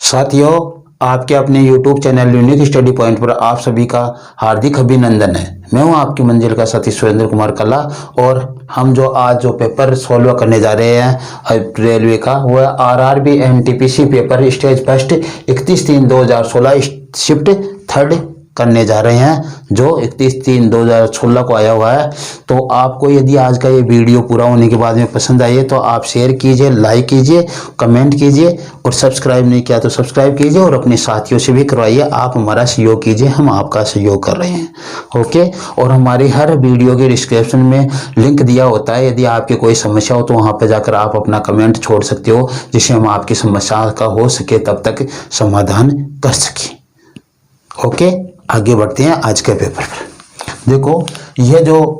साथियों, आपके अपने YouTube channel unique study point पर आप सभी का हार्दिक अभिनंदन है। मैं हूं आपकी मंजिल का साथी सुरेंद्र कुमार कल्ला और हम जो पेपर सॉल्व करने जा रहे हैं रेलवे का, वो है RRB NTPC paper stage first 31/3/2016 shift third करने जा रहे हैं, जो 31/3/2016 को आया हुआ है। तो आपको यदि आज का ये वीडियो पूरा होने के बाद में पसंद आई है तो आप शेयर कीजिए, लाइक कीजिए, कमेंट कीजिए और सब्सक्राइब नहीं किया तो सब्सक्राइब कीजिए और अपने साथियों से भी करवाइए। आप हमारा सहयोग कीजिए, हम आपका सहयोग कर रहे हैं। ओके। और हमारी हर वीडियो के डिस्क्रिप्शन में लिंक दिया होता है, यदि आपकी कोई समस्या हो तो वहाँ पर जाकर आप अपना कमेंट छोड़ सकते हो, जिससे हम आपकी समस्या का हो सके तब तक समाधान कर सकें। ओके, आगे बढ़ते हैं आज के पेपर पर। देखो, ये जो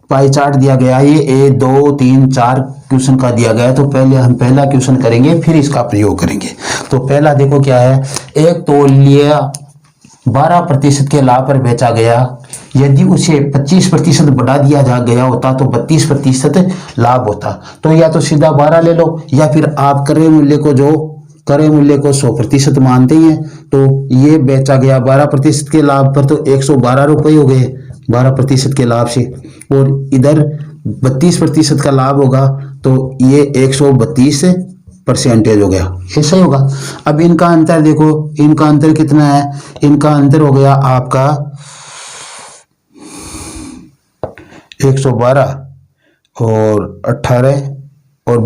पाई चार्ट दिया गया है ये 1 2 3 4 क्वेश्चन का दिया गया है। तो पहले हम पहला क्वेश्चन करेंगे, फिर इसका प्रयोग करेंगे। तो पहला देखो क्या है, एक तौलिया 12% के लाभ पर बेचा गया, यदि उसे 25% बढ़ा दिया जा गया होता तो 32% लाभ होता। तो या तो सीधा 12 ले लो, या फिर आप क्रय मूल्य को 100% मानते हैं। तो ये बेचा गया 12% के लाभ पर, तो 112 रुपये हो गए 12% के लाभ से, और इधर 32% का लाभ होगा तो ये 132% हो गया। ऐसा ही होगा। अब इनका अंतर देखो, इनका अंतर कितना है, इनका अंतर हो गया आपका 112 और 18 और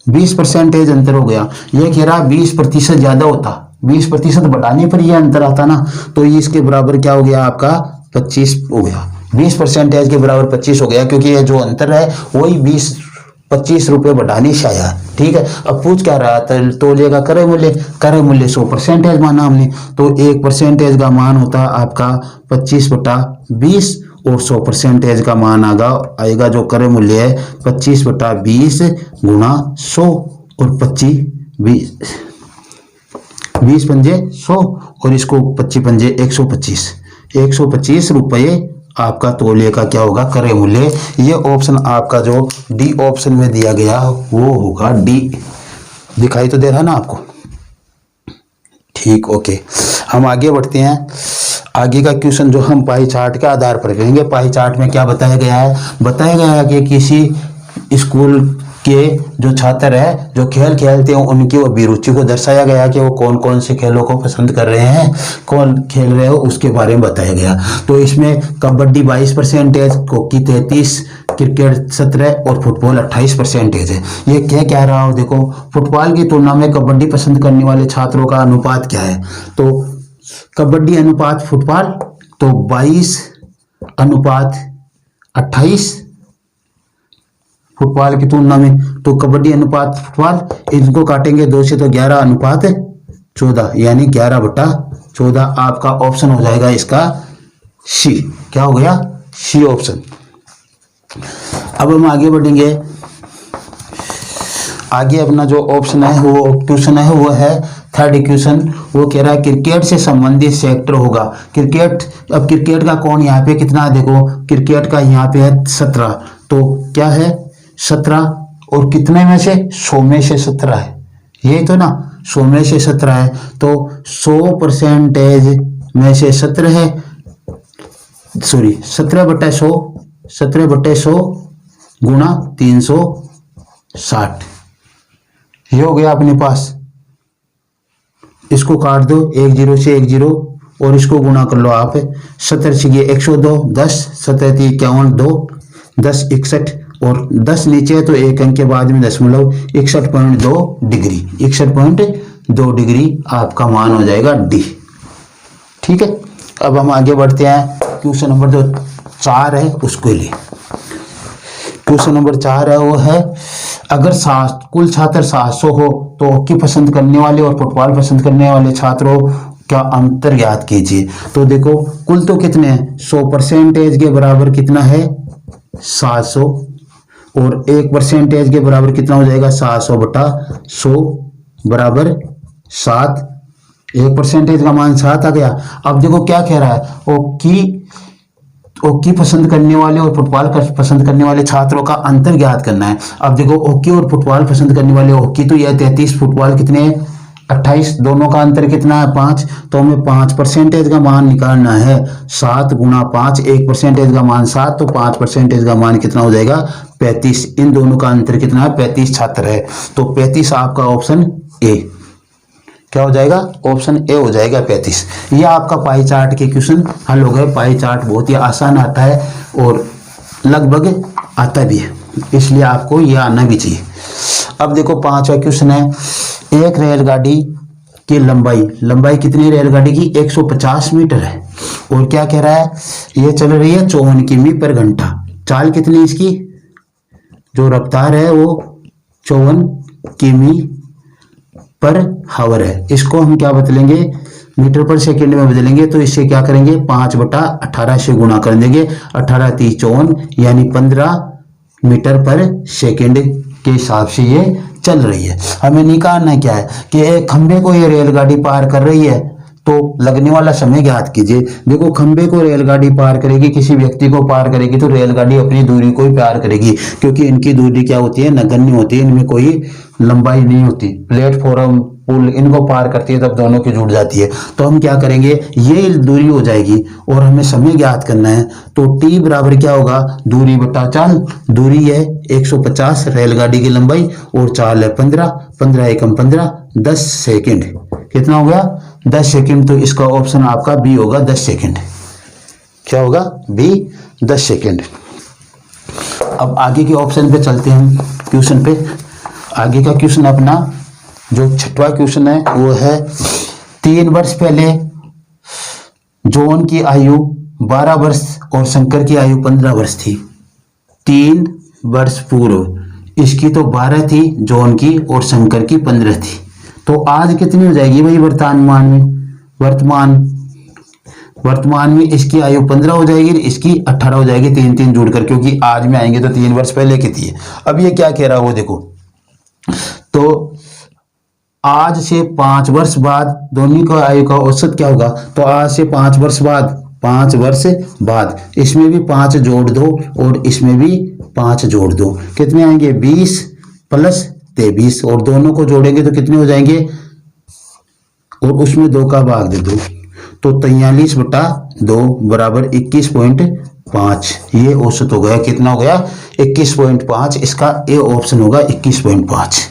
20% अंतर हो गया। ये कह रहा 20% ज्यादा होता, 20% बढ़ाने पर ये अंतर आता ना, तो ये इसके बराबर क्या हो गया आपका 25 हो गया। 20% के बराबर 25 हो गया, क्योंकि ये जो अंतर है वही 25 रुपये बढ़ाने से आया। ठीक है। अब पूछ क्या रहा था, तौलिए का क्रय मूल्य 100% माना हमने, तो 1% का मान होता आपका 25/20 और 100% का मान आएगा जो क्रय मूल्य है 25/20 गुणा 100 और 20 पंजे 100 और इसको 25 पंजे 125 रुपये आपका तौलिए का क्या होगा क्रय मूल्य। ये ऑप्शन आपका जो डी ऑप्शन में दिया गया वो होगा डी। दिखाई तो दे रहा है ना आपको? ठीक, ओके। हम आगे बढ़ते हैं। आगे का क्वेश्चन जो हम पाई चार्ट के आधार पर करेंगे। पाई चार्ट में क्या बताया गया है, बताया गया है कि किसी स्कूल के जो छात्र है जो खेल खेलते हैं उनकी अभिरुचि को दर्शाया गया कि वो कौन कौन से खेलों को पसंद कर रहे हैं, कौन खेल रहे हो उसके बारे में बताया गया। तो इसमें कबड्डी 22%, हॉकी 33%, क्रिकेट 17% और फुटबॉल 28% है। ये क्या कह रहा हो, देखो फुटबॉल की तुलना में कबड्डी पसंद करने वाले छात्रों का अनुपात क्या है। तो कबड्डी अनुपात फुटबॉल तो 22/28 फुटबॉल की तुलना में, तो कबड्डी अनुपात फुटबॉल, इनको काटेंगे 2 से तो 11/14, यानी 11/14 आपका ऑप्शन हो जाएगा इसका सी। क्या हो गया? C option. अब हम आगे बढ़ेंगे। आगे अपना जो ऑप्शन है वो क्वेश्चन है वो है थर्ड क्वेश्चन। वो कह रहा है क्रिकेट से संबंधित सेक्टर होगा। क्रिकेट, अब क्रिकेट का कौन यहाँ पे कितना, देखो क्रिकेट का यहाँ पे है 17, तो क्या है 17 और कितने में से 100 में से 17 है, यही तो ना, 100 में से 17 है। तो 100% में से 17 है, सॉरी 17/100 गुणा 360, ये हो गया अपने पास। इसको काट दो, 1 0 से 1 0 और इसको गुणा कर लो आप, 17 से 102, 10 17 51 2 10 61 और 10 नीचे है तो एक अंक के बाद में दशमलव 61.2 डिग्री, 61.2 डिग्री आपका मान हो जाएगा डी। ठीक है। अब हम आगे बढ़ते हैं। क्वेश्चन नंबर जो 4 है उसको लिए। क्वेश्चन नंबर 4 है वो है, अगर कुल छात्र 700 हो तो हॉकी पसंद करने वाले और फुटबॉल पसंद करने वाले छात्रों का अंतर ज्ञात कीजिए। तो देखो कुल तो कितने हैं, 100% के बराबर कितना है 700 और 1% के बराबर कितना हो जाएगा 700/100 बराबर 7। 1% का मान 7 आ गया। अब देखो क्या कह रहा है, हॉकी पसंद करने वाले और फुटबॉल पसंद करने वाले छात्रों का अंतर ज्ञात करना है। अब देखो हॉकी और फुटबॉल पसंद करने वाले, हॉकी तो यह 33, फुटबॉल कितने हैं 28, दोनों का अंतर कितना है 5। तो हमें 5% का मान निकालना है। 7 गुणा 5, 1% का मान 7, तो 5% का मान कितना हो जाएगा 35। इन दोनों का अंतर कितना है 35 छात्र है। तो 35 आपका ऑप्शन ए क्या हो जाएगा, ऑप्शन ए हो जाएगा 35। ये आपका पाई चार्ट के क्वेश्चन हल हो गए। पाई चार्ट बहुत ही आसान आता है और लगभग आता भी है, इसलिए आपको ये आना भी चाहिए। अब देखो 5वां क्वेश्चन है, एक रेलगाड़ी की लंबाई कितनी, रेलगाड़ी की 150 मीटर है और क्या कह रहा है, ये चल रही है 54 किमी पर घंटा। चाल कितनी इसकी, जो रफ्तार है वो 54 किमी पर हावर है। इसको हम क्या बदलेंगे, मीटर पर सेकंड में बदलेंगे। तो इससे क्या करेंगे 5/18 से गुणा कर देंगे। 18 3 54 यानी 15 मीटर पर सेकंड के हिसाब से ये चल रही है। हमें निकालना क्या है कि एक खंबे को ये रेलगाड़ी पार कर रही है, तो लगने वाला समय ज्ञात कीजिए। देखो खंबे को रेलगाड़ी पार करेगी, किसी व्यक्ति को पार करेगी, तो रेलगाड़ी अपनी दूरी को ही पार करेगी, क्योंकि इनकी दूरी क्या होती है, नगण्य होती है, इनमें कोई लंबाई नहीं होती। प्लेटफॉर्म पुल इनको पार करती है तब दोनों की जुड़ जाती है। तो हम क्या करेंगे, ये दूरी हो जाएगी और हमें समय ज्ञात करना है। तो टी बराबर क्या होगा, दूरी बटा चाल। दूरी है 150 रेलगाड़ी की लंबाई और चाल है 15, 15 एकम 15, 10 सेकेंड। कितना हो गया 10 सेकेंड। तो इसका ऑप्शन आपका बी होगा 10 सेकेंड। क्या होगा बी 10 सेकेंड। अब आगे के ऑप्शन पे चलते हैं हम, क्वेश्चन पे। आगे का क्वेश्चन अपना जो 6वां क्वेश्चन है वो है, 3 वर्ष पहले जॉन की आयु 12 वर्ष और शंकर की आयु 15 वर्ष थी। 3 वर्ष पूर्व इसकी तो 12 थी जॉन की और शंकर की 15 थी। तो आज कितनी हो जाएगी भाई वर्तमान में इसकी आयु 15 हो जाएगी, इसकी 18 हो जाएगी, 3 जोड़कर, क्योंकि आज में आएंगे तो 3 वर्ष पहले की थी। अब ये क्या कह रहा है वो देखो, तो आज से 5 वर्ष बाद दोनों का आयु का औसत क्या होगा। तो आज से 5 वर्ष बाद इसमें भी 5 जोड़ दो और इसमें भी 5 जोड़ दो, कितने आएंगे 20 + 23, और दोनों को जोड़ेंगे तो कितने हो जाएंगे, और उसमें 2 का भाग दे दो, तो 43/2 बराबर 21.5। ये औसत हो गया, कितना हो गया 21.5। इसका ए ऑप्शन होगा 21.5।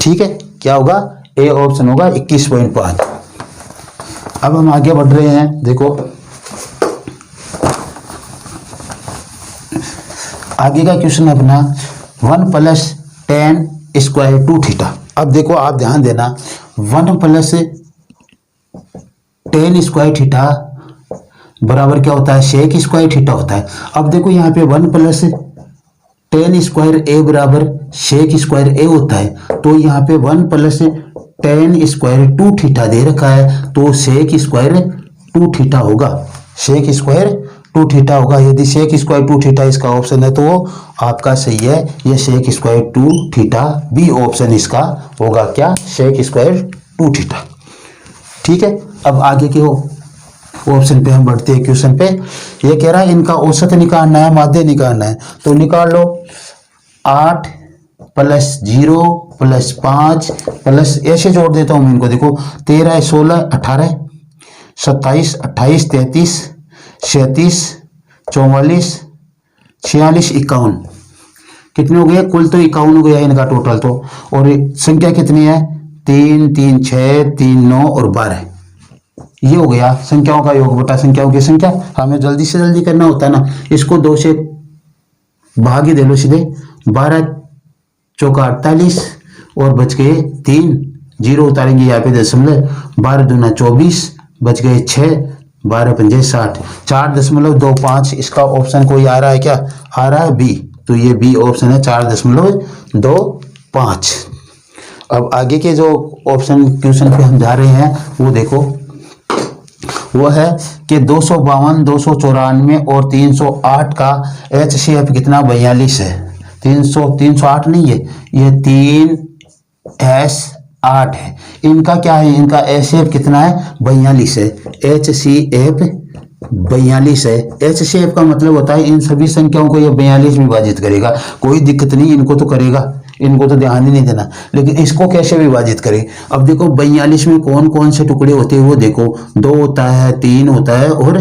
ठीक है, क्या होगा ए ऑप्शन होगा 21.5। अब हम आगे बढ़ रहे हैं। देखो आगे का क्वेश्चन अपना 1 + tan स्क्वायर 2 थीटा। अब देखो आप ध्यान देना, 1 + tan स्क्वायर थीटा बराबर क्या होता है, sec स्क्वायर थीटा होता है। अब देखो यहाँ पे 1 + tan स्क्वायर a बराबर sec स्क्वायर a होता है, तो यहाँ पे 1 + tan स्क्वायर 2 थीटा दे रखा है, तो sec स्क्वायर 2 थीटा होगा, sec स्क्वायर 2 थीटा होगा। यदि sec स्क्वायर 2 थीटा इसका ऑप्शन है तो आपका सही है, ये sec square 2 theta B option इसका होगा, क्या sec स्क्वायर 2 थीटा। ठीक है, अब आगे के ऑप्शन पे हम बढ़ते हैं। क्वेश्चन पे ये कह रहा है इनका औसत निकालना है, माध्य निकालना है, तो निकाल लो। 8 + 0 + 5 प्लस ऐसे जोड़ देता हूं मैं इनको, देखो 13 16 18 27 28 33 37 44 46 51, कितने हो गए कुल, तो 51 हो गया इनका टोटल। तो और संख्या कितनी है 3 3 6 3 9 और 12, ये हो गया संख्याओं का योग बटा संख्याओं की संख्या। हमें जल्दी से जल्दी करना होता है ना, इसको 2 से भाग ही दे लो सीधे। 12 चौका 48 और बच गए 3, 0 उतारेंगे यहाँ पे दशमलव, 12 दूना 24, बच गए 6, 12 पंजे 60, 4.25। इसका ऑप्शन कोई आ रहा है क्या, आ रहा है बी, तो ये बी ऑप्शन है 4.25। अब आगे के जो ऑप्शन क्वेश्चन पे हम जा रहे हैं वो देखो, वो है कि 252 294 और 308 का HCF कितना 42 है। 308 नहीं है, ये 3S8 है। इनका क्या है, इनका HCF कितना है 42 है। HCF 42 है। एच शेप का मतलब होता है इन सभी संख्याओं को ये 42 विभाजित करेगा। कोई दिक्कत नहीं, इनको तो करेगा, इनको तो ध्यान ही नहीं देना, लेकिन इसको कैसे विभाजित करें। अब देखो 42 में कौन कौन से टुकड़े होते हैं वो देखो, 2 होता है, 3 होता है और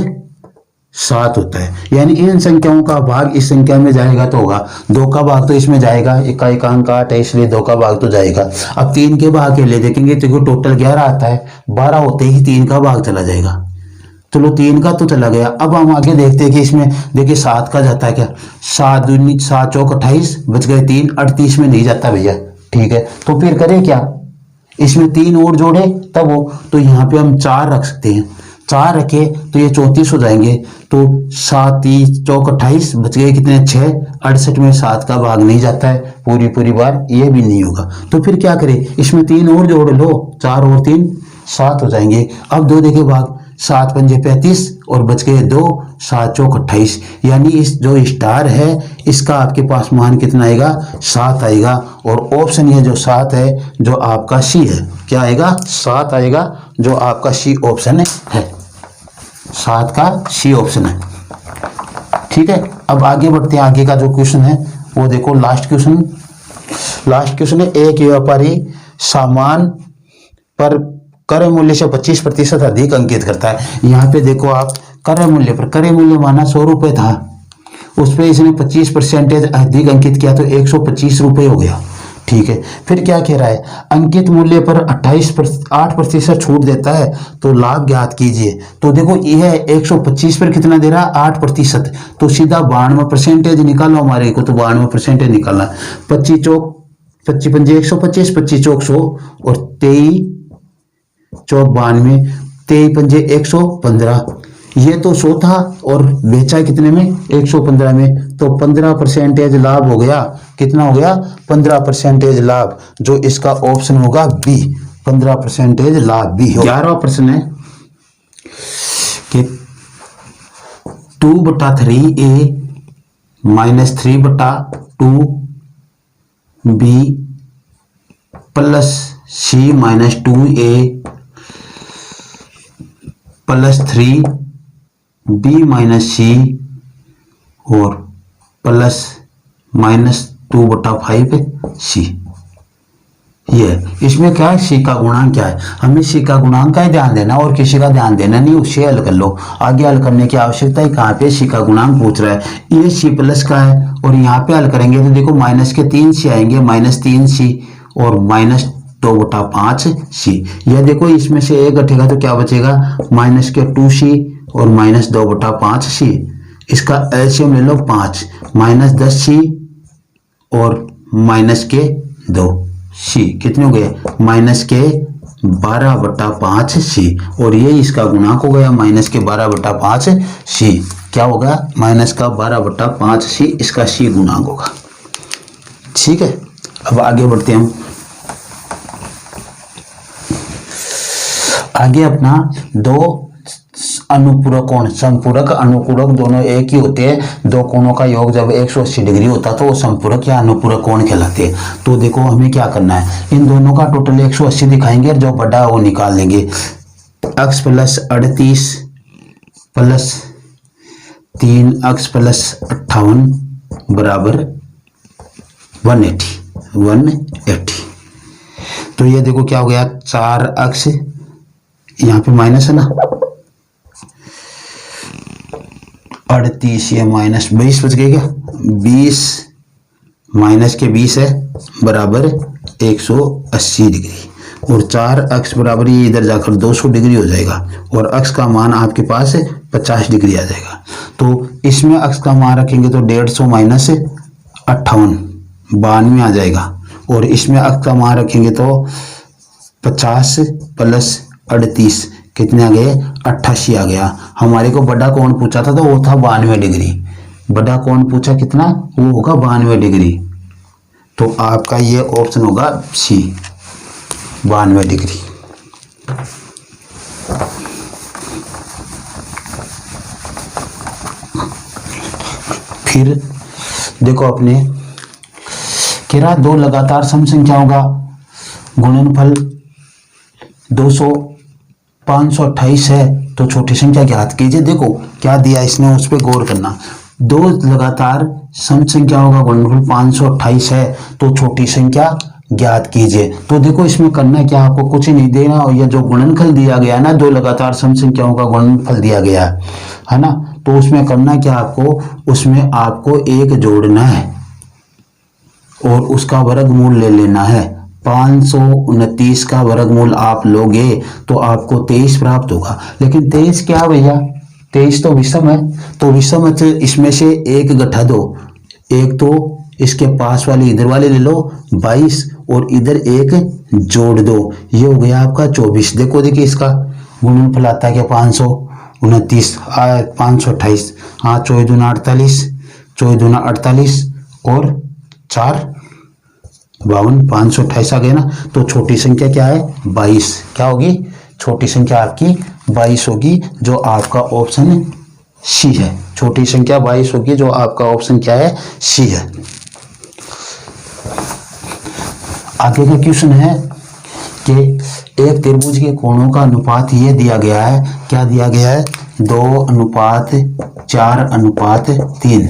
7 होता है। यानी इन संख्याओं का भाग इस संख्या में जाएगा तो होगा, 2 का भाग तो इसमें जाएगा, इक्का एकांक 8 है इसलिए 2 का भाग तो जाएगा। अब 3 के भाग के लिए देखेंगे तो टोटल 11 आता है, 12 होते ही 3 का भाग चला जाएगा। चलो 3 का तो चला गया। अब हम आगे देखते हैं कि इसमें देखिए 7 का जाता है क्या, 7 दूनी 7 चौक 28 बच गए 3, 38 में नहीं जाता भैया। ठीक है, तो फिर करें क्या, इसमें 3 और जोड़े तब हो, तो यहाँ पे हम 4 रख सकते हैं। 4 रखे तो ये 34 हो जाएंगे। तो 7 3 चौक 28 बच गए कितने 6, 68 में 7 का भाग नहीं जाता है पूरी बार, ये भी नहीं होगा। तो फिर क्या करें, इसमें 3 और जोड़ लो, 4 और 3 7 हो जाएंगे। अब 2 देखे भाग, 7 पंजे 35 और बच गए 2, 7 चौक 28। यानी इस जो स्टार है इसका आपके पास मान कितना आएगा, 7 आएगा। और ऑप्शन ये जो 7 है जो आपका सी है, क्या आएगा, 7 आएगा, जो आपका सी ऑप्शन है, 7 का सी ऑप्शन है। ठीक है, अब आगे बढ़ते हैं। आगे का जो क्वेश्चन है वो देखो, लास्ट क्वेश्चन है, एक व्यापारी सामान पर क्रय मूल्य से 25% अधिक अंकित करता है। यहाँ पे देखो आप, क्रय मूल्य पर, क्रय मूल्य माना 100 रुपये था, उस पर इसने 25% अधिक अंकित किया तो 125 रुपये हो गया। ठीक है, फिर क्या कह रहा है, अंकित मूल्य पर 8% छूट देता है तो लाभ ज्ञात कीजिए। तो देखो यह 125 पर कितना दे रहा है, 8%, तो सीधा 92% निकालो हमारे को, तो 92% निकालना। 25 चौक 25 पंजे 125, 25 चौक 100 और 23 चौक 92, 23 पंजे 115। ये तो 100 था और बेचा कितने में, 115 में, तो 15% लाभ हो गया। कितना हो गया, 15% लाभ, जो इसका ऑप्शन होगा बी, 15% लाभ बी हो। 11वां प्रश्न है कि 2/3a minus 3/2b plus c minus 2a plus 3b minus c और प्लस माइनस 2/5c। ये इसमें क्या है, c का गुणांक क्या है, हमें c का गुणांक का ही ध्यान देना और किसी का ध्यान देना नहीं, उससे हल कर लो। आगे हल करने की आवश्यकता है, कहाँ पे c का गुणांक पूछ रहा है, ये c प्लस का है और यहाँ पे हल करेंगे तो देखो माइनस के 3c आएंगे, माइनस 3c और माइनस 2/5c। यह देखो इसमें से एक घटेगा तो क्या बचेगा, माइनस के 2c और माइनस 2/5c। इसका एलसीएम ले लो 5, माइनस 10c और माइनस के 2c कितने हो गए, माइनस के 12/5c और ये इसका गुणांक हो गया, माइनस के 12/5c। क्या होगा, माइनस का 12/5c, इसका c गुणांक होगा। ठीक है, अब आगे बढ़ते हैं हम। आगे अपना दो अनुपूरक कोण, संपूरक अनुपूरक दोनों एक ही होते हैं। दो कोणों का योग जब 180 डिग्री होता तो वो संपूरक या अनुपूरक कोण कहलाते हैं। तो देखो हमें क्या करना है, इन दोनों का टोटल 180 दिखाएंगे और जो बड़ा वो निकाल लेंगे। x plus 38 plus 3x plus 58 बराबर 180। तो ये देखो क्या हो गया, 4x, यहाँ पे माइनस है ना, 38 ये माइनस 20 बच गए क्या, 20 माइनस के 20 है बराबर 180 डिग्री और 4x बराबर ये इधर जाकर 200 डिग्री हो जाएगा और x का मान आपके पास 50 डिग्री आ जाएगा। तो इसमें x का मान रखेंगे तो 150 माइनस 58 92 आ जाएगा और इसमें x का मान रखेंगे तो 50 प्लस 38 कितने आ गए, 88 आ गया। हमारे को बड़ा कोण पूछा था तो वो था 92 डिग्री, बड़ा कोण पूछा कितना, वो होगा 92 डिग्री। तो आपका ये ऑप्शन होगा सी, 92 डिग्री। फिर देखो अपने कह रहा दो लगातार सम संख्याओं का गुणनफल 200 528 है तो छोटी संख्या ज्ञात कीजिए। देखो क्या दिया इसने, उस पर गौर करना। दो लगातार सम संख्याओं का गुणनफल 528 है, तो छोटी संख्या ज्ञात कीजिए। तो देखो इसमें करना क्या, आपको कुछ नहीं देना, और ये जो गुणनफल दिया गया है ना, दो लगातार सम संख्याओं का गुणनफल दिया गया है ना, तो उसमें करना क्या आपको, उसमें आपको एक जोड़ना है और उसका वर्गमूल ले लेना है। 529 का वर्गमूल आप लोगे तो आपको 23 प्राप्त होगा। लेकिन 23 क्या भैया, 23 तो विषम है, तो विषम है तो इसमें से एक घटा दो, एक तो इसके पास वाली इधर वाले ले लो 22 और इधर एक जोड़ दो, ये हो गया आपका 24। देखो देखिए इसका गुणनफल आता है क्या, 529 528, हाँ 24 दूना 48, 24 दूना 48 और 4 52, 528 आ गया ना। तो छोटी संख्या क्या है, 22। क्या होगी, छोटी संख्या आपकी 22 होगी, जो आपका ऑप्शन सी है। छोटी संख्या 22 होगी, जो आपका ऑप्शन क्या है, सी है। आगे का क्वेश्चन है कि एक त्रिभुज के कोणों का अनुपात ये दिया गया है, क्या दिया गया है, 2:4:3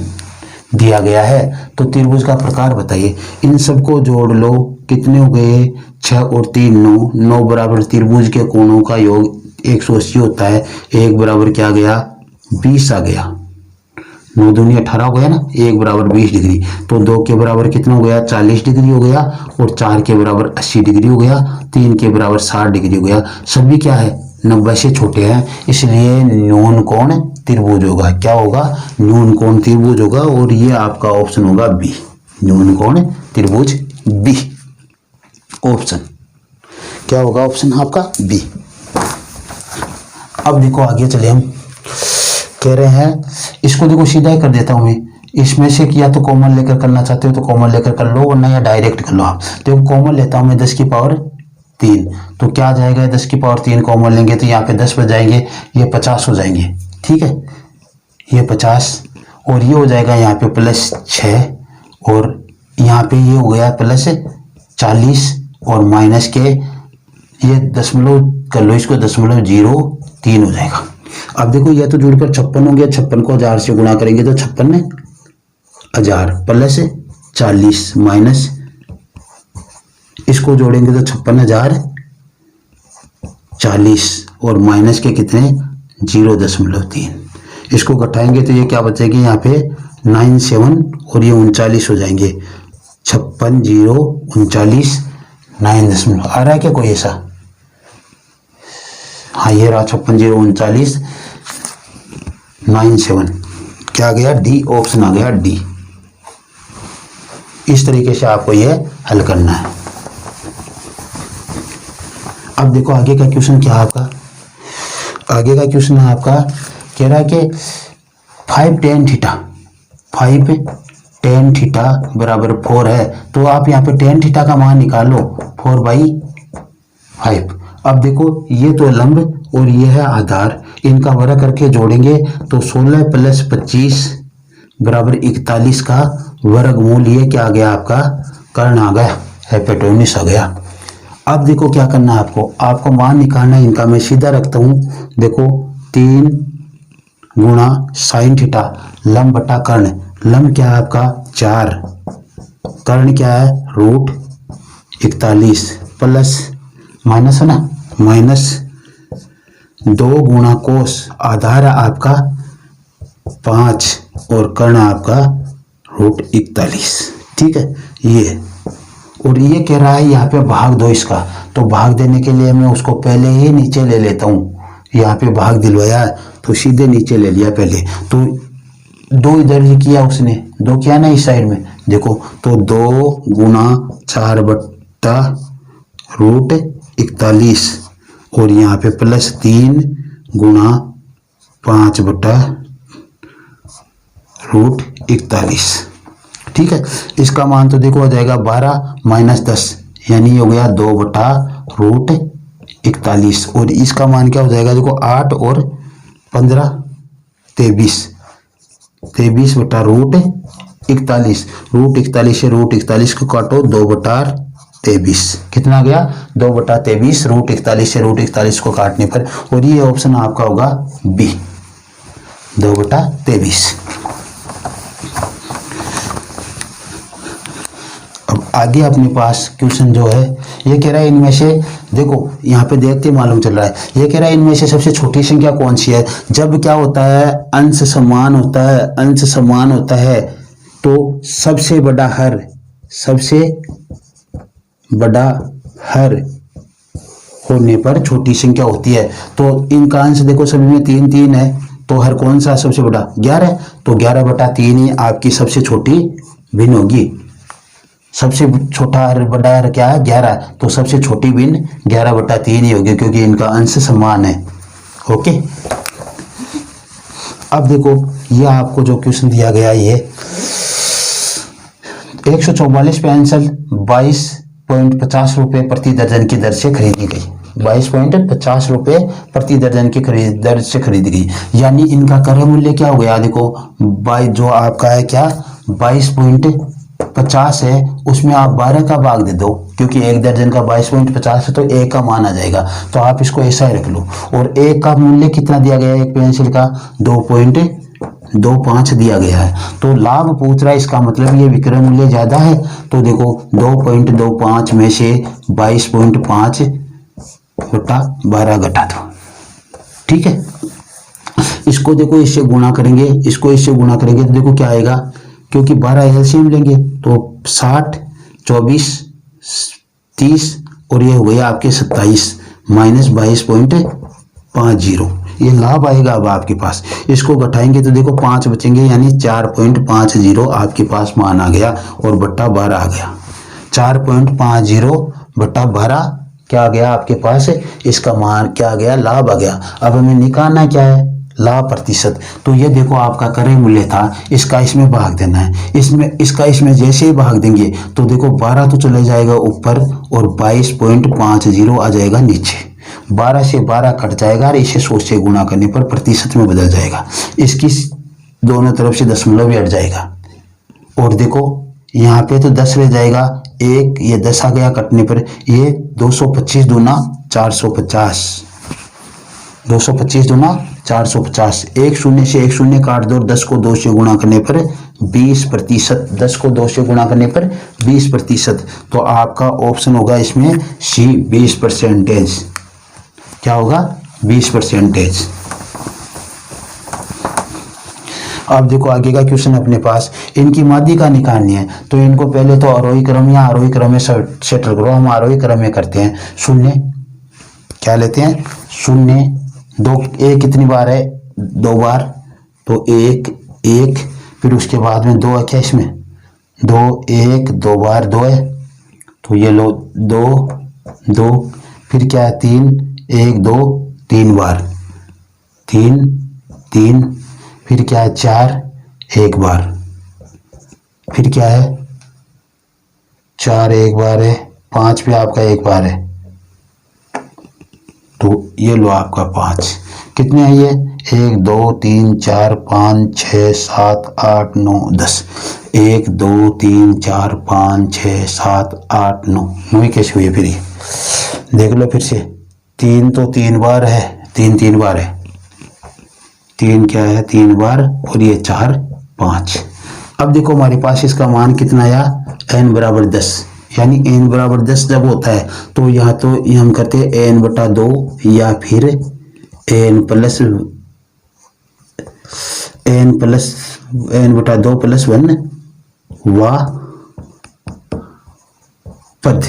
दिया गया है। तो त्रिभुज का प्रकार बताइए। इन सबको जोड़ लो, कितने हो गए, 6 और 3 9, 9 बराबर त्रिभुज के कोणों का योग 180 होता है। 1 बराबर क्या गया, 20 आ गया, 9 दूनी 18 हो गया ना, 1 बराबर 20 डिग्री। तो 2 के बराबर कितना हो गया, 40 डिग्री हो गया, और 4 के बराबर 80 डिग्री हो गया, 3 के बराबर 60 डिग्री हो गया। सभी क्या है, 90 से छोटे हैं, इसलिए न्यून कोण त्रिभुज होगा। क्या होगा, न्यून कोण त्रिभुज होगा, और ये आपका ऑप्शन होगा बी, न्यून कोण त्रिभुज बी। ऑप्शन क्या होगा, ऑप्शन आपका बी। अब देखो आगे चले, हम कह रहे हैं, इसको देखो सीधा ही कर देता हूं मैं। इसमें से या तो कॉमन लेकर करना चाहते हो तो कॉमन लेकर कर लो, वरना या डायरेक्ट कर लो आप। तो कॉमन लेता हूं मैं 10 की पावर 3, तो क्या आ जाएगा, 10 की पावर 3 कॉमन लेंगे तो यहाँ पे 10 बच जाएंगे, ये 50 हो जाएंगे। ठीक है, ये 50 और ये हो जाएगा यहाँ पे +6, और यहाँ पे ये हो गया +40, और माइनस के ये दशमलव कर लो, इसको 0.03 हो जाएगा। अब देखो ये तो जुड़कर 56 हो गया, 56 को 1000 से गुणा करेंगे तो 56,000 +40 माइनस इसको जोड़ेंगे तो 56,040 और माइनस के कितने 0.3, इसको घटाएंगे तो ये क्या बचेगी, यहाँ पे 97 और ये 39 हो जाएंगे। 56,039 9 आ रहा है क्या कोई ऐसा, हाँ ये रहा 56,039 97, क्या आ गया, डी ऑप्शन आ गया, डी। इस तरीके से आपको यह हल करना है। अब देखो आगे का क्वेश्चन क्या है आपका, आगे का क्वेश्चन है आपका, कह रहा है कि 5 tan थीटा बराबर 4 है, तो आप यहाँ पे tan थीटा का मान निकालो 4/5। अब देखो ये तो लंब और ये है आधार, इनका वर्ग करके जोड़ेंगे तो 16 + 25 बराबर 41 का वर्गमूल, ये क्या आ गया आपका, कर्ण आ गया, हाइपोटेन्यूस आ गया। अब देखो क्या करना है आपको मान निकालना है इनका। मैं सीधा रखता हूं, देखो 3 गुणा sin थीटा लंब बटा कर्ण, लंब क्या है आपका 4, कर्ण क्या है √41 प्लस माइनस है ना, -2 गुणा कोस, आधार है आपका 5 और कर्ण आपका √41। ठीक है, ये और ये कह रहा है यहाँ पे भाग दो इसका, तो भाग देने के लिए मैं उसको पहले ही नीचे ले लेता हूँ। यहाँ पे भाग दिलवाया तो सीधे नीचे ले लिया पहले, तो 2 इधर ही किया उसने, 2 किया ना इस साइड में, देखो तो 2 गुणा 4 बट्टा √41 और यहाँ पे +3 गुणा 5 बट्टा √41। ठीक है, इसका मान तो देखो हो जाएगा 12 - 10 यानी हो गया 2 बटा √41, और इसका मान क्या हो जाएगा, देखो 8 और 15 23 बटा √41, √41 से √41 को काटो 2 बटा 23। कितना गया 2/23 √41 से √41 को काटने पर, और ये ऑप्शन आपका होगा बी 2/23। अब आगे अपने पास क्वेश्चन जो है ये कह रहा है इनमें से, देखो यहाँ पे देखते मालूम चल रहा है, ये कह रहा है इनमें से सबसे छोटी संख्या कौन सी है। जब क्या होता है अंश समान होता है, अंश समान होता है तो सबसे बड़ा हर होने पर छोटी संख्या होती है। तो इनका अंश देखो सभी में 3 है, तो हर कौन सा सबसे बड़ा 11, तो 11/3 ही आपकी सबसे छोटी भिन्न होगी। सबसे छोटा हर बड़ा हर क्या है 11, तो सबसे छोटी भिन्न 11/3 ही होगी क्योंकि इनका अंश समान है। ओके, अब देखो ये आपको जो क्वेश्चन दिया गया ये 144 पेंसिल 22.50 रुपये प्रति दर्जन की दर से खरीदी गई। 22.50 रुपये प्रति दर्जन की दर से खरीदी गई, यानी इनका क्रय मूल्य क्या हो गया। देखो जो आपका है क्या 22.50 है, उसमें आप 12 का भाग दे दो, क्योंकि एक दर्जन का 22.50 है तो एक का मान आ जाएगा, तो आप इसको ऐसा ही रख लो। और एक का मूल्य कितना दिया गया है, एक पेंसिल का 2.25 दिया गया है। तो लाभ पूछ रहा है, इसका मतलब ये विक्रय मूल्य ज्यादा है। तो देखो 2.25 में से 22.5/12 घटा दो, ठीक है। इसको देखो इससे गुणा करेंगे, इसको इससे गुणा करेंगे तो देखो क्या आएगा, क्योंकि 12 एलसीएम लेंगे तो 60, 24, 30 और ये हो गया आपके 27 माइनस 22.50, ये लाभ आएगा। अब आपके पास इसको घटाएंगे तो देखो 5 बचेंगे, यानी 4.50 आपके पास मान आ गया और बट्टा 12 आ गया। 4.50/12 क्या आ गया आपके पास, इसका मान क्या आ गया, लाभ आ गया। अब हमें निकालना क्या है, लाभ प्रतिशत। तो ये देखो आपका क्रय मूल्य था, इसका इसमें भाग देना है, इसका इसमें जैसे ही भाग देंगे तो देखो 12 तो चले जाएगा ऊपर और 22.50 आ जाएगा नीचे। 12 से 12 कट जाएगा और इसे 100 से गुणा करने पर प्रतिशत में बदल जाएगा। इसकी दोनों तरफ से दशमलव भी हट जाएगा। और देखो यहाँ पे तो 10 रह जाएगा, एक ये 10 आ गया कटने पर, ये 225 दूना 450, 225 दूना 450, एक शून्य से एक शून्य काट दो, 10 को 2 से गुणा करने पर 20%, 10 को 2 से गुणा करने पर 20%। तो आपका ऑप्शन होगा इसमें सी 20%। क्या होगा 20%। अब देखो आगे का क्वेश्चन अपने पास, इनकी माध्यिका निकालनी है। तो इनको पहले तो आरोही क्रम या आरोही क्रम में सेटल करो। हम आरोही क्रम में करते हैं। शून्य क्या लेते हैं, शून्य 2, एक कितनी बार है 2 बार, तो 1 1, फिर उसके बाद में 2 है क्या इसमें 2 1, 2 बार 2 है, तो ये लो 2 2, फिर क्या है 3 1 2 3 बार 3 3, फिर क्या है 4 1 बार, फिर क्या है 4 1 बार है, 5 भी आपका 1 बार है, तो ये लो आपका 5। कितने हैं ये 1 2 3 4 5 6 7 8 9 10, 1 2 3 4 5 6 7 8 9, 9 कैसे हुई फिर ये देख लो फिर से। 3 तो 3 बार है, 3 बार है, 3 क्या है 3 बार, और ये 4 5। अब देखो हमारे पास इसका मान कितना आया n बराबर 10, यानी n बराबर 10 जब होता है तो यहाँ तो हम करते हैं n/2 या फिर n प्लस n/2 + 1 वा पद,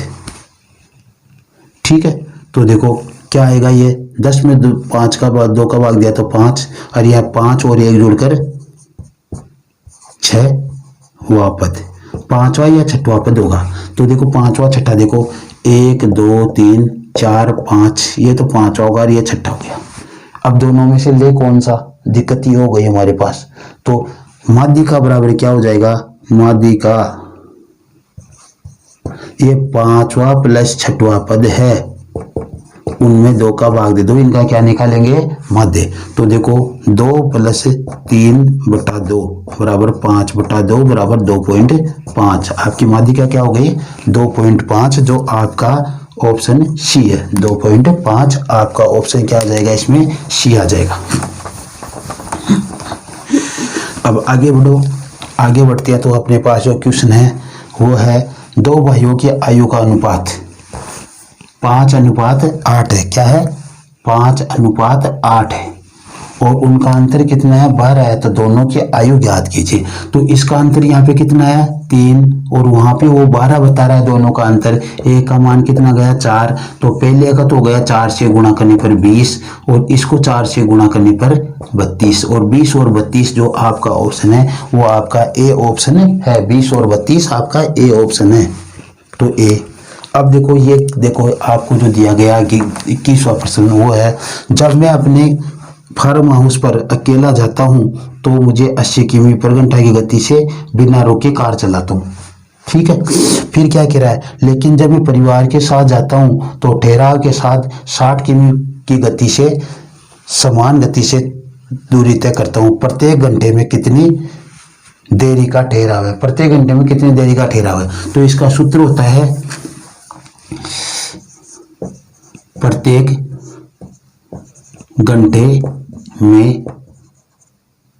ठीक है। तो देखो क्या आएगा, ये 10 में 5 का बाद 2 का भाग दिया तो 5, और यह 5 और 1 जुड़कर 6 वा पद, 5वां या 6वां पद होगा। तो देखो 5वां 6ठा, देखो 1 2 3 4 5, ये तो 5वां होगा और ये 6ठा हो गया। अब दोनों में से ले कौन सा, दिक्कत ही हो गई हमारे पास। तो माध्यिका बराबर क्या हो जाएगा, माध्यिका ये 5वां + 6वां पद है, उनमें 2 का भाग दे दो, इनका क्या निकालेंगे, माध्य। तो देखो 2 + 3/2 बराबर 5/2 बराबर 2.5। आपकी माध्यिका क्या हो गई, 2.5, जो आपका ऑप्शन सी है। 2.5 आपका ऑप्शन क्या आ जाएगा, इसमें सी आ जाएगा। अब आगे बढ़ो, आगे बढ़ते हैं तो अपने पास जो क्वेश्चन है वो है 2 भाइयों की आयु का अनुपात 5:8 है। क्या है, 5:8 है और उनका अंतर कितना है, 12 है। तो दोनों की आयु ज्ञात कीजिए। तो इसका अंतर यहाँ पे कितना है, 3, और वहां पे वो 12 बता रहा है। दोनों का अंतर, एक का मान कितना गया, 4। तो पहले का तो गया 4 से गुणा करने पर 20 और इसको 4 से गुणा करने पर 32। और 20 और 32 जो आपका ऑप्शन है वो आपका ए ऑप्शन है। 20 और 32 आपका ए ऑप्शन है। तो ए। अब देखो ये देखो आपको जो दिया गया कि 21वां प्रश्न वो है, जब मैं अपने फार्म हाउस पर अकेला जाता हूं तो मुझे 80 किमी पर घंटा की गति से बिना रोके कार चलाता हूं। ठीक है, फिर क्या कह रहा है, लेकिन जब मैं परिवार के साथ जाता हूं तो ठहराव के साथ 60 किमी की गति से समान गति से दूरी तय करता हूं। प्रत्येक घंटे में कितनी देरी का ठहराव है, प्रत्येक घंटे में कितनी देरी का ठहराव है। तो इसका सूत्र होता है प्रत्येक घंटे में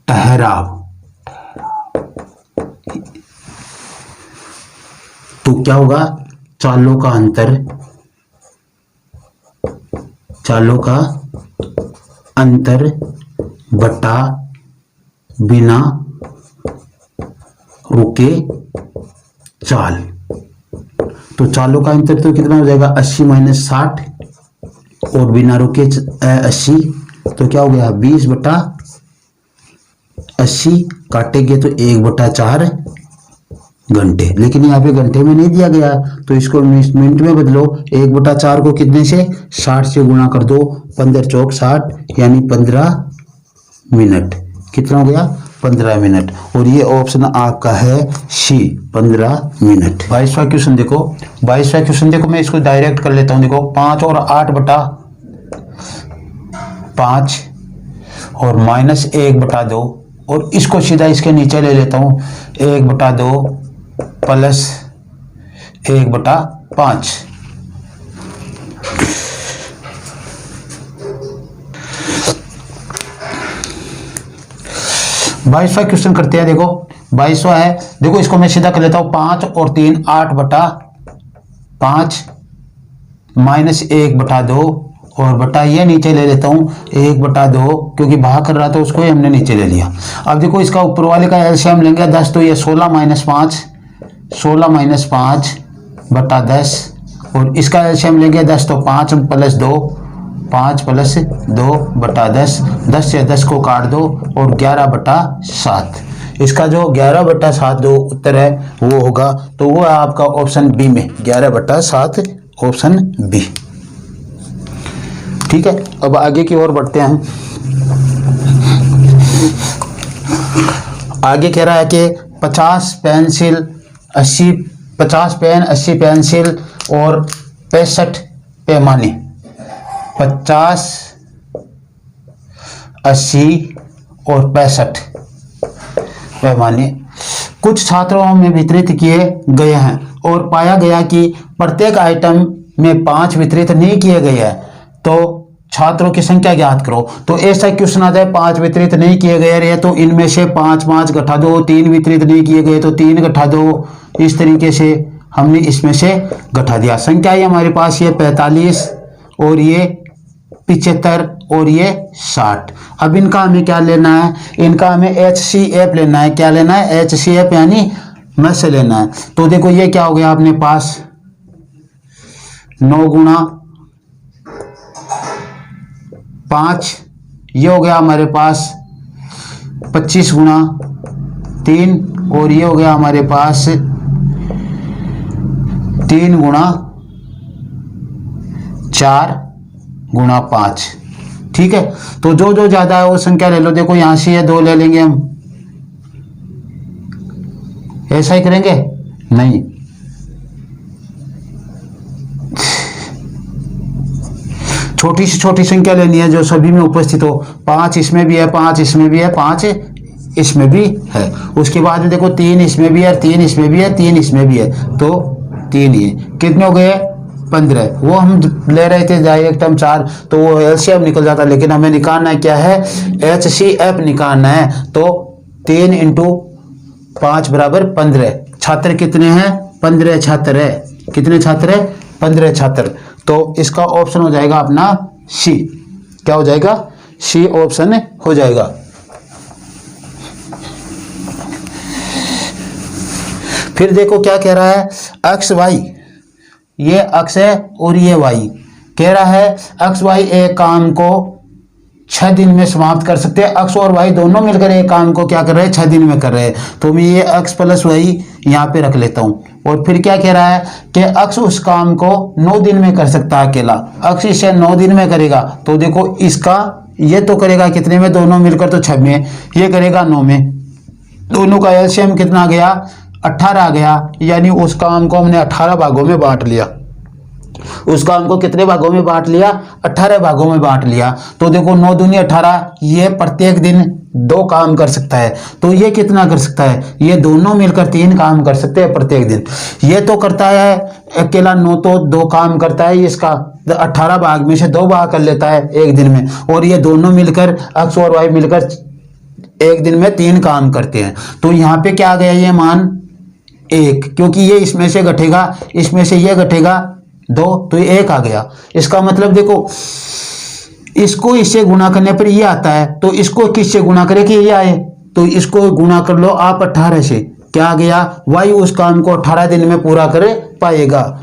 ठहराव। तो क्या होगा, चालों का अंतर, चालों का अंतर बटा बिना रुके चाल। तो चालों का अंतर तो कितना हो जाएगा, 80 - 60 और बिना रुके 80। तो क्या हो गया, 20/80 काटेंगे तो 1/4 घंटे। लेकिन यहाँ पे घंटे में नहीं दिया गया तो इसको मिनट में बदलो। 1/4 को कितने से, 60 से गुणा कर दो, 15 चौक 60 यानी 15 मिनट। कितना हो गया, 15 मिनट। और ये ऑप्शन आपका है सी, 15 मिनट। 22वां क्वेश्चन देखो, 22वां क्वेश्चन देखो, मैं इसको डायरेक्ट कर लेता हूं। देखो 5 और 8/5 और -1/2 और इसको सीधा इसके नीचे ले लेता हूं, 1/2 प्लस 1/5। बाईसवां क्वेश्चन करते हैं। देखो 22वां है, देखो इसको मैं सीधा कर लेता हूं, 5 और 3 8/5 -1/2 और बटा ये नीचे ले लेता हूं 1/2, क्योंकि भाग कर रहा था उसको ही हमने नीचे ले लिया। अब देखो इसका ऊपर वाले का एलसीएम लेंगे 10, तो ये 16 - 5/10 और इसका एलसीएम लेंगे 10, तो 5 + 2 5+2/10, 10 से 10 को काट दो और 11/7। इसका जो 11/7 जो उत्तर है वो होगा, तो वो है आपका ऑप्शन बी में 11/7, ऑप्शन बी। ठीक है, अब आगे की ओर बढ़ते हैं। आगे कह रहा है कि 50 पेंसिल 80 50 पेन 80 पेंसिल और 65 पैमाने 50, 80 और 65 पैमाने कुछ छात्रों में वितरित किए गए हैं और पाया गया कि प्रत्येक आइटम में 5 वितरित नहीं किए गए हैं, तो छात्रों की संख्या ज्ञात करो। तो ऐसा क्वेश्चन आता है, 5 वितरित नहीं किए गए रहे तो इनमें से 5 घटा दो, 3 वितरित नहीं किए गए तो 3 घटा दो। इस तरीके से हमने इसमें से घटा दिया। संख्या ये हमारे पास ये 45 और ये 75 और ये 60। अब इनका हमें क्या लेना है, इनका हमें HCF लेना है। क्या लेना है, HCF यानी में से लेना है। तो देखो ये क्या हो गया अपने पास, 9 गुणा 5, ये हो गया हमारे पास 25 गुणा 3 और ये हो गया हमारे पास 3 गुणा 4 गुणा 5। ठीक है, तो जो जो ज्यादा है वो संख्या ले लो। देखो यहां से ये 2 ले लेंगे हम, ऐसा ही करेंगे नहीं, छोटी से छोटी संख्या लेनी है जो सभी में उपस्थित हो। 5 इसमें भी है, 5 इसमें भी है, 5 इसमें भी है। उसके बाद में देखो 3 इसमें भी है, 3 इसमें भी है, 3 इसमें भी है, तो 3 ही कितने हो गए 15। वो हम ले रहे थे डायरेक्ट हम 4, तो वो एलसीएम निकल जाता, लेकिन हमें निकालना क्या है HCF निकालना है। तो 3 × 5 = 15। छात्र कितने हैं 15 छात्र है। कितने छात्र है 15 छात्र। तो इसका ऑप्शन हो जाएगा अपना सी। क्या हो जाएगा सी ऑप्शन हो जाएगा। फिर देखो क्या कह रहा है एक्स वाई, ये अक्ष है और ये वाई। कह रहा है एक्स वाई एक काम को 6 दिन में समाप्त कर सकते हैं। एक्स और वाई दोनों मिलकर एक काम को क्या कर रहे हैं 6 दिन में कर रहे हैं। तो मैं ये एक्स प्लस वाई यहाँ पे रख लेता हूँ। और फिर क्या कह रहा है कि एक्स उस काम को 9 दिन में कर सकता है अकेला। एक्स इसे 9 दिन में करेगा, तो देखो इसका ये तो करेगा कितने में, दोनों मिलकर तो 6 में, ये करेगा 9 में। दोनों का एलसीएम कितना आ गया 18 आ गया। यानी उस काम को हमने 18 भागों में बांट लिया। उस काम को कितने भागों में बांट लिया 18 भागों में बांट लिया। तो देखो 9 दूनी 18, ये प्रत्येक दिन 2 काम कर सकता है। तो ये कितना कर सकता है, ये दोनों मिलकर 3 काम कर सकते हैं प्रत्येक दिन। ये तो करता है अकेला 9 तो 2 काम करता है, इसका 18 भाग में से 2 भाग कर लेता है एक दिन में। और ये दोनों मिलकर एक्स और वाई मिलकर एक दिन में 3 काम करते हैं। तो यहाँ पे क्या आ गया ये मान 1, क्योंकि ये इसमें से घटेगा, इसमें से ये घटेगा 2, तो ये 1 आ गया। इसका मतलब देखो इसको इससे गुणा करने पर ये आता है, तो इसको किससे गुणा करें कि ये आए, तो इसको गुणा कर लो आप 18 से। क्या आ गया वाई उस काम को 18 दिन में पूरा कर पाएगा।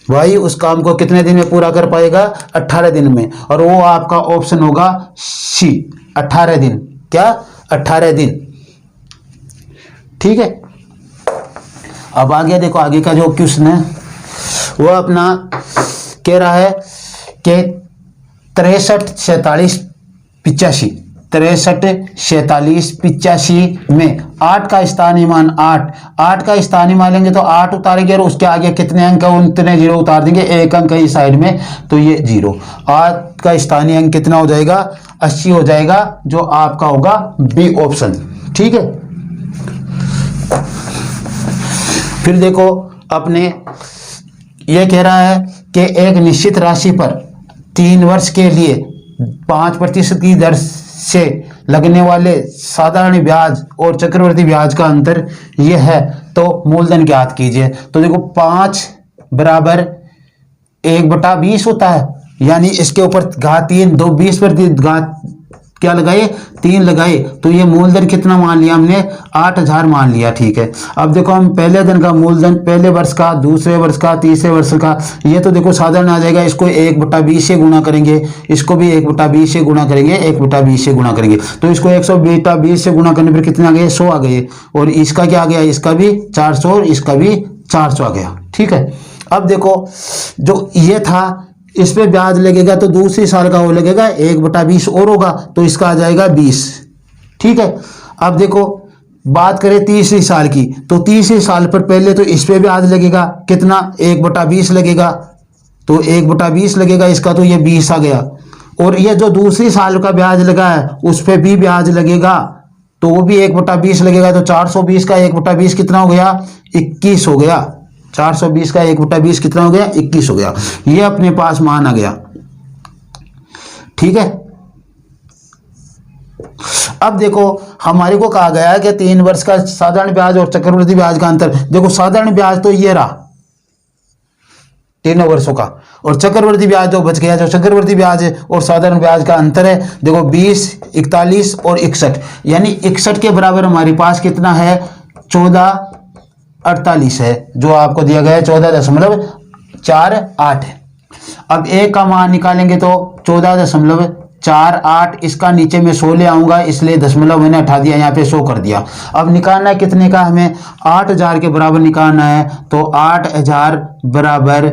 वाई उस काम को कितने दिन में पूरा कर पाएगा 18 दिन में। और वो आपका ऑप्शन होगा सी 18 दिन। क्या 18 दिन। ठीक है। अब आगे देखो आगे का जो क्वेश्चन है वो अपना कह रहा है कि 63, 47, 85, 63, 47, 85 में 8 का स्थानीय मान 8 का स्थानीय मान लेंगे तो 8 उतारेंगे और उसके आगे कितने अंक है उतने 0 उतार देंगे। एक अंक है इस साइड में, तो ये 0। 8 का स्थानीय अंक कितना हो जाएगा 80 हो जाएगा, जो आपका होगा बी ऑप्शन। ठीक है। फिर देखो अपने ये कह रहा है कि एक निश्चित राशि पर 3 वर्ष के लिए 5% की दर से लगने वाले साधारण ब्याज और चक्रवृद्धि ब्याज का अंतर यह है, तो मूलधन ज्ञात कीजिए। तो देखो 5 = 1/20 होता है, यानी इसके ऊपर घात 3, 2 20% घात क्या लगाए 3 लगाए, तो ये मूलधन कितना मान लिया हमने 8000 मान लिया। ठीक है। अब देखो हम पहले दिन का मूलधन, पहले वर्ष का, दूसरे वर्ष का, तीसरे वर्ष का, ये तो देखो साधारण आ जाएगा। इसको 1/20 से गुणा करेंगे, इसको भी 1/20 से गुणा करेंगे, 1/20 से गुणा करेंगे, तो इसको 120 से गुणा करने पर कितने आ गए 100 आ गए। और इसका क्या आ गया, इसका भी 400 और इसका भी 400 आ गया। ठीक है। अब देखो जो ये था इस पे ब्याज लगेगा तो दूसरी साल का वो लगेगा 1/20 और होगा, तो इसका आ जाएगा 20। ठीक है। अब देखो बात करें तीसरी साल की, तो तीसरी साल पर पहले तो इस पे ब्याज लगेगा कितना 1/20 लगेगा, तो 1/20 लगेगा इसका, तो ये 20 आ गया। और ये जो दूसरी साल का ब्याज लगा है उस पर भी ब्याज लगेगा, तो वो भी 1/20 लगेगा, तो 420 का 1/20 कितना हो गया 21 हो गया। 420 का 1/20 कितना हो गया 21 हो गया। ये अपने पास मान आ गया। ठीक है। अब देखो हमारे को कहा गया है कि 3 वर्ष का साधारण ब्याज और चक्रवृद्धि ब्याज का अंतर। देखो साधारण ब्याज तो ये रहा 3 वर्षों का, और चक्रवृद्धि ब्याज जो बच गया, जो चक्रवृद्धि ब्याज है और साधारण ब्याज का अंतर है देखो 20, 41 और 61, यानी 61 के बराबर हमारे पास कितना है 1448 है, जो आपको दिया गया है 14.48 है। अब एक का मान निकालेंगे तो 14.48, इसका नीचे में 100 ले आऊंगा, इसलिए दशमलव मैंने हटा दिया, यहाँ पे 100 कर दिया। अब निकालना है कितने का, हमें 8000 के बराबर निकालना है, तो 8000 बराबर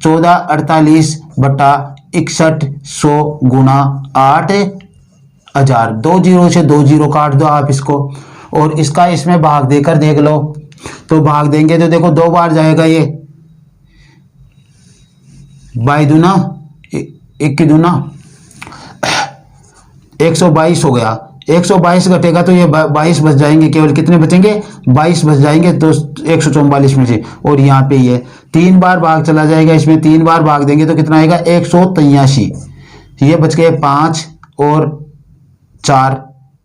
1448 बटा 61 100 गुणा 8000। 2 0 से 2 0 काट दो आप इसको, और इसका इसमें भाग देकर देख लो, तो भाग देंगे तो देखो 2 बार जाएगा ये, बाई दूना 1 की दूना 122 हो गया। 122 घटेगा तो ये 22 बच जाएंगे, केवल कितने बचेंगे? 22 बच जाएंगे तो 144 में से। और यहाँ पे ये 3 बार भाग चला जाएगा, इसमें 3 बार भाग देंगे तो कितना आएगा? 183। ये बच गए 5 और 4।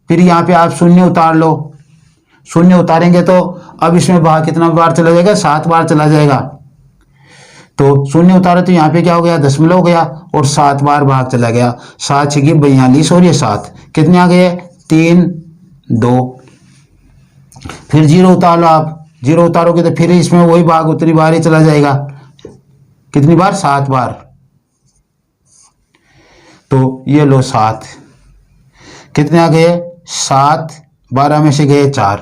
फिर यहाँ पे आप शून्य उतार लो, शून्य उतारेंगे तो अब इसमें भाग कितना बार चला जाएगा? 7 बार चला जाएगा। तो शून्य उतारे तो यहाँ पे क्या हो गया? दशमलव हो गया और 7 बार भाग चला गया। 7 6 42 और ये 7 कितने आ गए? 3 2। फिर 0 उतार लो आप, 0 उतारोगे तो फिर इसमें वही भाग उतनी बार ही चला जाएगा। कितनी बार? 7 बार। तो ये लो 7 कितने आ गए? 7 12 में से गए 4।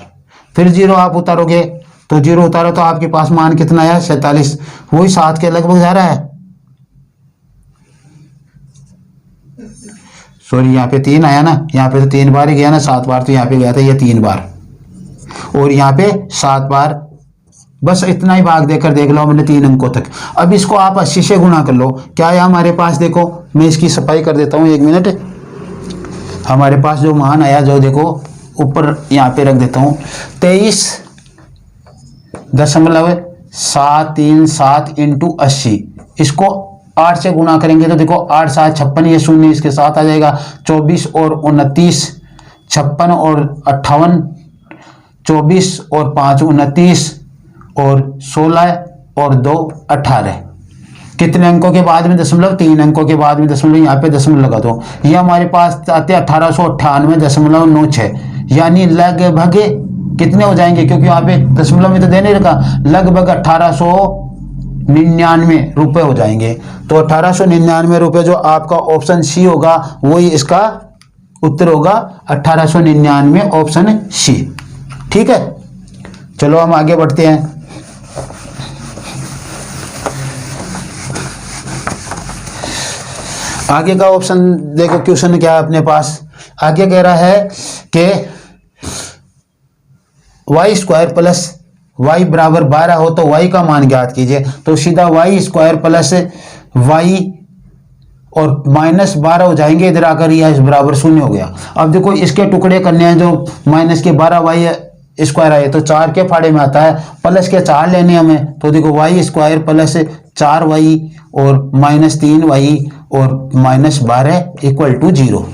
फिर 0 आप उतारोगे तो 0 उतारो तो आपके पास मान कितना आया? 47। वही 7 के लगभग जा रहा है। सॉरी, यहाँ पे 3 आया ना, यहाँ पे तो 3 बार ही गया ना, 7 बार तो यहाँ पे गया था ये 3 बार और यहाँ पे 7 बार। बस इतना ही भाग देकर देख लो हमने 3 अंकों तक। अब इसको आप 80 से गुणा कर लो। क्या है हमारे पास? देखो मैं इसकी सफाई कर देता हूँ, 1 मिनट। हमारे पास जो मान आया, जो देखो ऊपर यहाँ पे रख देता हूँ, 23.737 इंटू 80। इसको 8 से गुणा करेंगे तो देखो 8 7 56, ये शून्य इसके साथ आ जाएगा। 24 और 29, 56 और 58, 24 और 5 29 और 16 और 2 18। कितने अंकों के बाद में दशमलव? 3 अंकों के बाद में दशमलव। यहाँ पे दशमलव लगा दो। ये हमारे पास आते 1898.96, यानी लगभग कितने हो जाएंगे? क्योंकि यहाँ पे दशमलव में तो दे नहीं रखा, लगभग 1899 रुपए हो जाएंगे। तो 1899 रुपए जो आपका ऑप्शन सी होगा वही इसका उत्तर होगा, 1899 ऑप्शन सी। ठीक है, चलो हम आगे बढ़ते हैं। आगे का ऑप्शन देखो, क्वेश्चन क्या है अपने पास। आगे कह रहा है कि वाई स्क्वायर प्लस वाई बराबर 12 हो तो वाई का मान ज्ञात कीजिए। तो सीधा वाई स्क्वायर प्लस वाई और माइनस 12 हो जाएंगे इधर आकर, यह बराबर 0 हो गया। अब देखो इसके टुकड़े करने हैं, जो माइनस के 12 वाई स्क्वायर आए तो 4 के फाड़े में आता है, प्लस के 4 लेने हमें। तो देखो वाई स्क्वायर प्लस 4 वाई और माइनस 3 वाई और माइनस 12 इक्वल टू 0।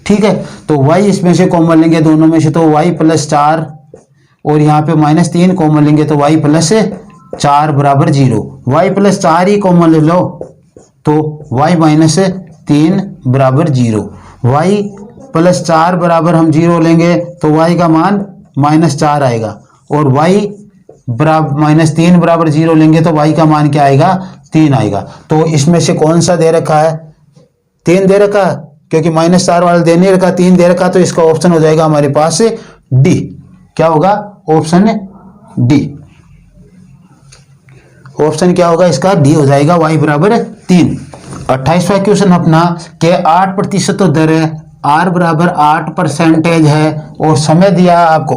ठीक है, तो वाई इसमें से कॉमन लेंगे दोनों में से, तो वाई प्लस 4 और यहाँ पे माइनस 3 कॉमन लेंगे तो वाई प्लस 4 बराबर 0। वाई प्लस 4 ही कॉमन ले लो तो वाई माइनस 3 बराबर 0। वाई प्लस 4 बराबर हम 0 लेंगे तो वाई का मान माइनस 4 आएगा, और वाई बराबर माइनस 3 बराबर 0 लेंगे तो वाई का मान क्या आएगा? 3 आएगा। तो इसमें से कौन सा दे रखा है? 3 दे रखा है, क्योंकि माइनस 4 वाला दे नहीं रखा, 3 दे रखा, तो इसका ऑप्शन हो जाएगा हमारे पास डी। क्या होगा? Option D. ऑप्शन क्या होगा इसका? डी हो जाएगा, वाई बराबर 3। 28वां क्वेश्चन अपना के 8% दर है, आर बराबर 8% है और समय दिया है आपको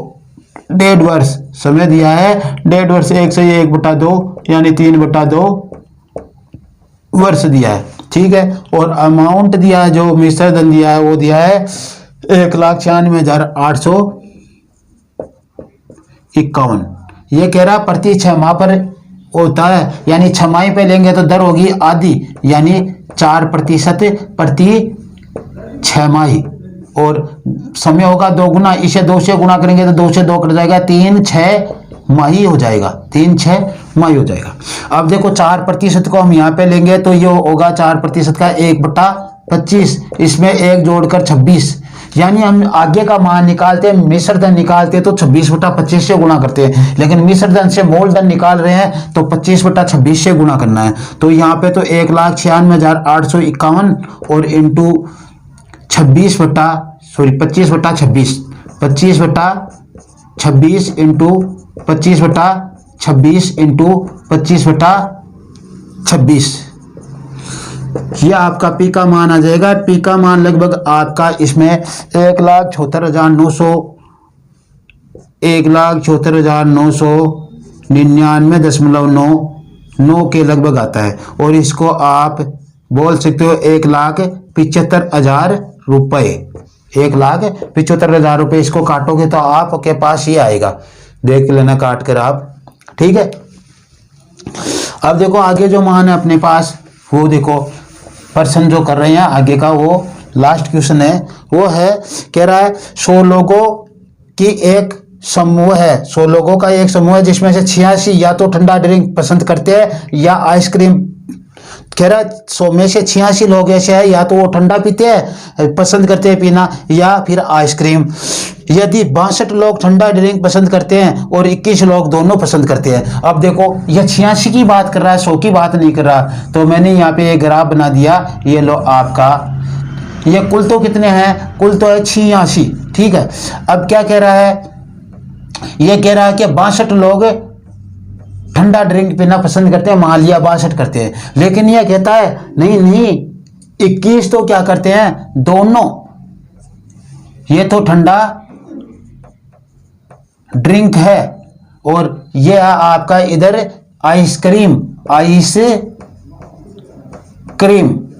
1.5 वर्ष। समय दिया है 1.5 वर्ष, 1 से 1/2 यानी 3/2 वर्ष दिया है। ठीक है, और अमाउंट दिया है, जो मिश्र धन दिया है वो दिया है 1,96,851। ये कह रहा प्रति 6 माह पर होता है, यानी 6 माही पे लेंगे तो दर होगी आधी, यानी 4% प्रति 6 माही, और समय होगा 2 गुना। इसे 2 से गुणा करेंगे तो 2 से 2 कट जाएगा, 3 6 माही हो जाएगा, 3 6 माही हो जाएगा। अब देखो 4% को हम यहाँ पे लेंगे तो ये होगा 4% का 1/25, इसमें 1 जोड़कर 26, यानी हम आगे का मान निकालते हैं, मिश्र धन निकालते हैं तो 26/25 से गुणा करते हैं, लेकिन मिश्र धन से मूलधन निकाल रहे हैं तो 25/26 से गुणा करना है। तो यहाँ पे तो 1,96,851 और इंटू 25/26 इंटू 25/26 इंटू 25/26, ये आपका पी का मान आ जाएगा। पी का मान लगभग आपका इसमें 1,74,999.99 के लगभग आता है, और इसको आप बोल सकते हो 1,75,000 रुपये। 1,75,000 रुपये इसको काटोगे तो आपके पास ही आएगा, देख लेना काट कर आप, ठीक है। अब देखो आगे जो मान है अपने पास, वो देखो पर्सन जो कर रहे हैं आगे का, वो लास्ट क्वेश्चन है, वो है कह रहा है 100 लोगों की एक समूह है, 100 लोगों का एक समूह है जिसमें से 86 या तो ठंडा ड्रिंक पसंद करते हैं या आइसक्रीम। कह रहा है 100 में से 86 लोग ऐसे हैं या तो वो ठंडा पीते हैं, पसंद करते हैं पीना, या फिर आइसक्रीम। यदि 62 लोग ठंडा ड्रिंक पसंद करते हैं और 21 लोग दोनों पसंद करते हैं। अब देखो यह 86 की बात कर रहा है, 100 की बात नहीं कर रहा, तो मैंने यहाँ पे एक ग्राफ बना दिया। ये लो आपका, ये कुल तो कितने हैं, कुल तो है 86, ठीक है। अब क्या कह रहा है, ये कह रहा है कि 62 लोग ठंडा ड्रिंक पीना पसंद करते हैं, मान लिया 62 करते हैं, लेकिन यह कहता है नहीं 21 तो क्या करते हैं, दोनों, ये तो ठंडा ड्रिंक है और ये है आपका इधर आइसक्रीम,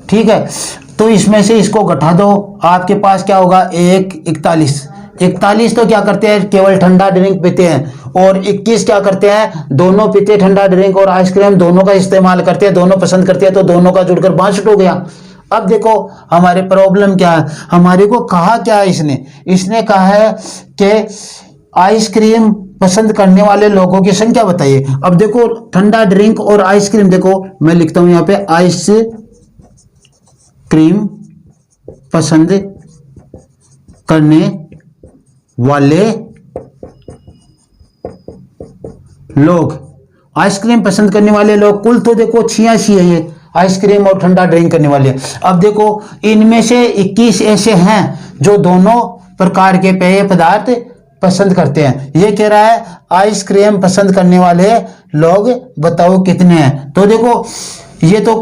ठीक है। तो इसमें से इसको घटा दो, आपके पास क्या होगा, 41 तो क्या करते हैं, केवल ठंडा ड्रिंक पीते हैं, और 21 क्या करते हैं, दोनों पीते, ठंडा ड्रिंक और आइसक्रीम दोनों का इस्तेमाल करते हैं, दोनों पसंद करते हैं, तो दोनों का जुड़कर 62 हो गया। अब देखो हमारे प्रॉब्लम क्या है, हमारे को कहा क्या है, इसने कहा है कि आइसक्रीम पसंद करने वाले लोगों की संख्या बताइए। अब देखो ठंडा ड्रिंक और आइसक्रीम, देखो मैं लिखता हूं यहाँ पे, आइसक्रीम पसंद करने वाले लोग, आइसक्रीम पसंद करने वाले लोग, कुल तो देखो 86 है ये आइसक्रीम और ठंडा ड्रिंक करने वाले। अब देखो इनमें से 21 ऐसे हैं जो दोनों प्रकार के पेय पदार्थ पसंद करते हैं। ये कह रहा है आइसक्रीम पसंद करने वाले लोग बताओ कितने हैं। तो देखो ये तो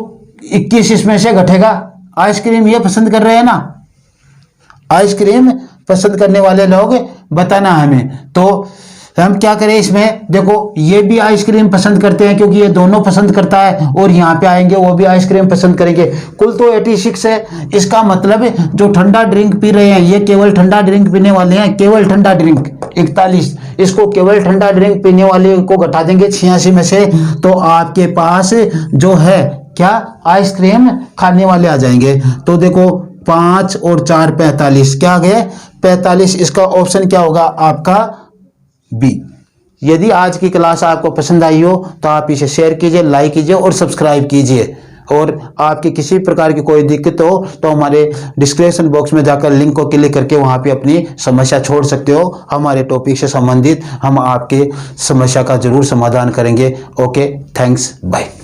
21 इसमें से घटेगा, आइसक्रीम ये पसंद कर रहे हैं ना, आइसक्रीम पसंद करने वाले लोग बताना हमें। तो हम क्या करें इसमें, देखो ये भी आइसक्रीम पसंद करते हैं क्योंकि ये दोनों पसंद करता है, और यहाँ पे आएंगे वो भी आइसक्रीम पसंद करेंगे, कुल तो 86 है। इसका मतलब जो ठंडा ड्रिंक पी रहे हैं ये केवल ठंडा ड्रिंक पीने वाले हैं, केवल ठंडा ड्रिंक 41, इसको केवल ठंडा ड्रिंक पीने वाले को घटा देंगे 86 में से, तो आपके पास जो है क्या, आइसक्रीम खाने वाले आ जाएंगे। तो देखो 5 और 4 45, क्या आ गए 45, इसका ऑप्शन क्या होगा आपका बी। यदि आज की क्लास आपको पसंद आई हो तो आप इसे शेयर कीजिए, लाइक कीजिए और सब्सक्राइब कीजिए। और आपकी किसी प्रकार की कोई दिक्कत हो तो हमारे डिस्क्रिप्शन बॉक्स में जाकर लिंक को क्लिक करके वहां पे अपनी समस्या छोड़ सकते हो। हमारे टॉपिक से संबंधित हम आपके समस्या का जरूर समाधान करेंगे। Okay, thanks, bye.